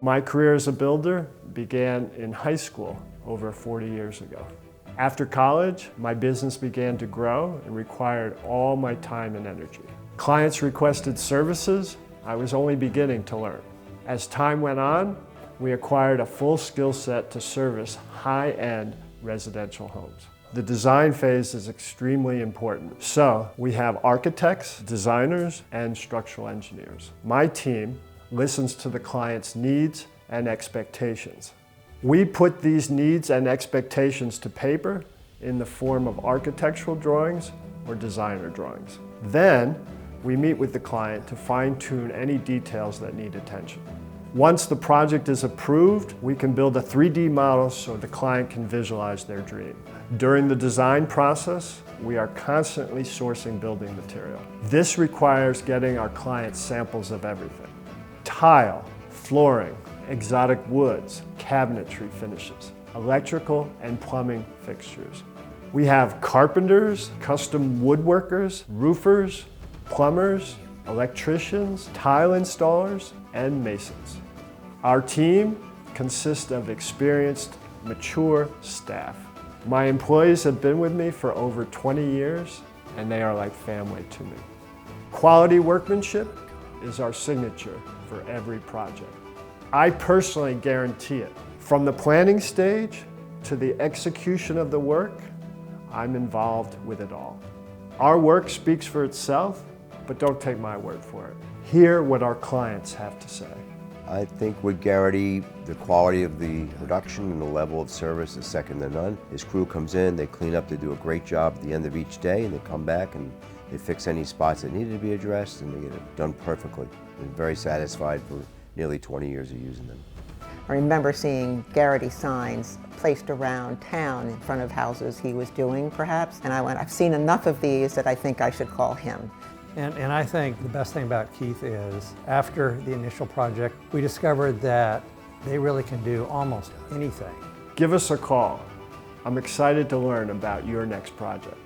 My career as a builder began in high school over 40 years ago. After college, my business began to grow and required all my time and energy. Clients requested services I was only beginning to learn. As time went on, we acquired a full skill set to service high-end residential homes. The design phase is extremely important. So we have architects, designers, and structural engineers. My team listens to the client's needs and expectations. We put these needs and expectations to paper in the form of architectural drawings or designer drawings. Then we meet with the client to fine-tune any details that need attention. Once the project is approved, we can build a 3D model so the client can visualize their dream. During the design process, we are constantly sourcing building material. This requires getting our clients samples of everything: tile, flooring, exotic woods, cabinetry finishes, electrical and plumbing fixtures. We have carpenters, custom woodworkers, roofers, plumbers, electricians, tile installers, and masons. Our team consists of experienced, mature staff. My employees have been with me for over 20 years, and they are like family to me. Quality workmanship is our signature for every project. I personally guarantee it. From the planning stage to the execution of the work, I'm involved with it all. Our work speaks for itself, but don't take my word for it. Hear what our clients have to say. I think with Gerety, the quality of the production and the level of service is second to none. His crew comes in, they clean up, they do a great job at the end of each day, and they come back and they fix any spots that needed to be addressed, and they get it done perfectly. I'm very satisfied for nearly 20 years of using them. I remember seeing Gerety signs placed around town in front of houses he was doing, perhaps, and I went, I've seen enough of these that I think I should call him. And I think the best thing about Keith is, after the initial project, we discovered that they really can do almost anything. Give us a call. I'm excited to learn about your next project.